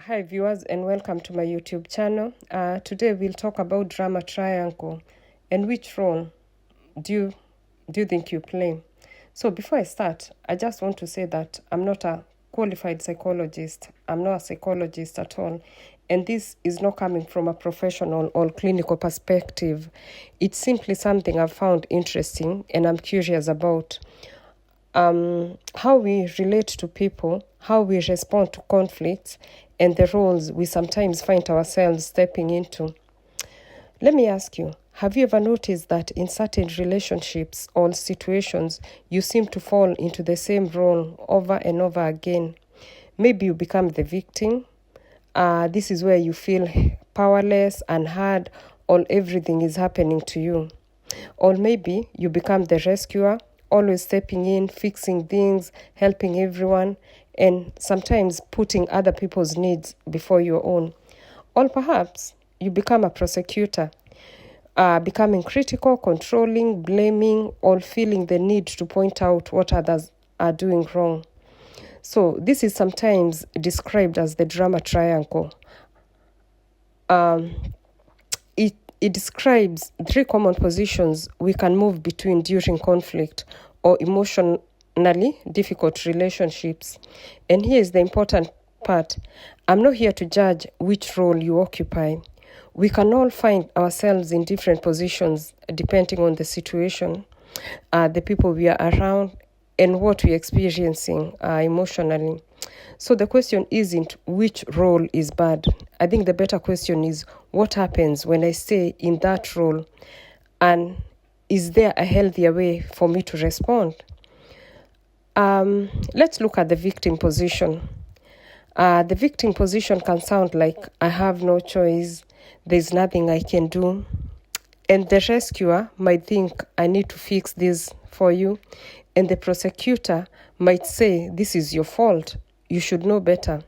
Hi viewers and welcome to my YouTube channel. Today we'll talk about drama triangle and which role do you think you play. So before I start, I just want to say that I'm not a qualified psychologist. I'm not a psychologist at all. And this is not coming from a professional or clinical perspective. It's simply something I've found interesting and I'm curious about. How we relate to people, how we respond to conflicts, and the roles we sometimes find ourselves stepping into. Let me ask you, have you ever noticed that in certain relationships or situations, you seem to fall into the same role over and over again? Maybe you become the victim. This is where you feel powerless and hard, or everything is happening to you. Or maybe you become the rescuer, always stepping in, fixing things, helping everyone, and sometimes putting other people's needs before your own. Or perhaps you become a prosecutor, becoming critical, controlling, blaming, or feeling the need to point out what others are doing wrong. So this is sometimes described as the drama triangle. It describes three common positions we can move between during conflict or emotionally difficult relationships. And here is the important part. I'm not here to judge which role you occupy. We can all find ourselves in different positions depending on the situation, the people we are around, and what we're experiencing emotionally. So the question isn't which role is bad. I think the better question is what happens when I stay in that role, and is there a healthier way for me to respond? Let's look at the victim position. The victim position can sound like I have no choice, there's nothing I can do. And the rescuer might think I need to fix this for you. And the prosecutor might say this is your fault, you should know better.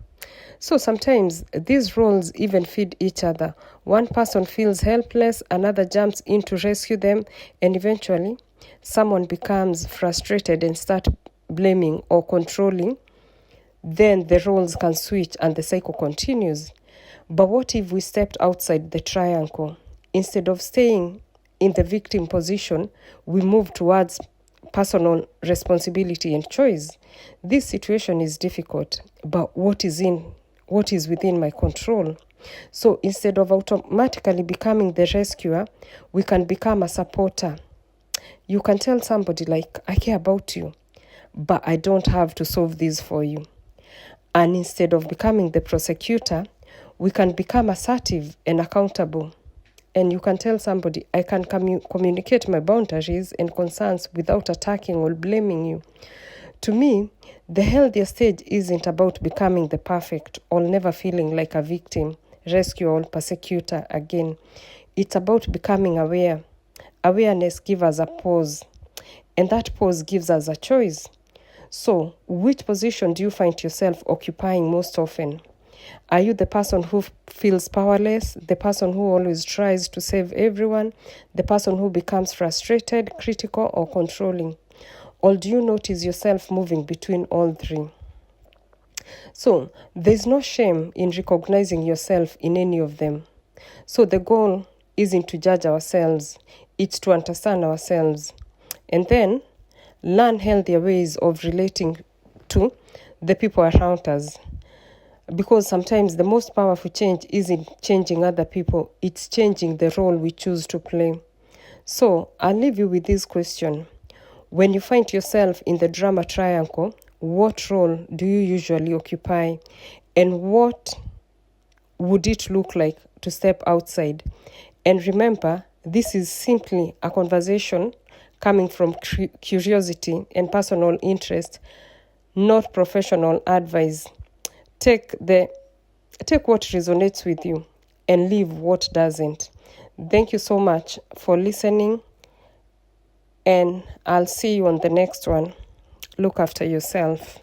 So sometimes these roles even feed each other. One person feels helpless, another jumps in to rescue them, and eventually someone becomes frustrated and starts blaming or controlling. Then the roles can switch and the cycle continues. But what if we stepped outside the triangle? Instead of staying in the victim position, we move towards personal responsibility and choice. This situation is difficult, but what is within my control? So instead of automatically becoming the rescuer, we can become a supporter. You can tell somebody like, I care about you, but I don't have to solve this for you. And instead of becoming the prosecutor, we can become assertive and accountable. And you can tell somebody, I can communicate my boundaries and concerns without attacking or blaming you. To me, the healthier stage isn't about becoming the perfect or never feeling like a victim, rescuer, or persecutor again. It's about becoming aware. Awareness gives us a pause, and that pause gives us a choice. So, which position do you find yourself occupying most often? Are you the person who feels powerless, the person who always tries to save everyone, the person who becomes frustrated, critical, or controlling? Or do you notice yourself moving between all three? So, there's no shame in recognizing yourself in any of them. So, the goal isn't to judge ourselves, it's to understand ourselves. And then, learn healthier ways of relating to the people around us. Because sometimes the most powerful change isn't changing other people, it's changing the role we choose to play. So I'll leave you with this question. When you find yourself in the drama triangle, what role do you usually occupy? And what would it look like to step outside? And remember, this is simply a conversation coming from curiosity and personal interest, not professional advice. Take what resonates with you and leave what doesn't. Thank you so much for listening, and I'll see you on the next one. Look after yourself.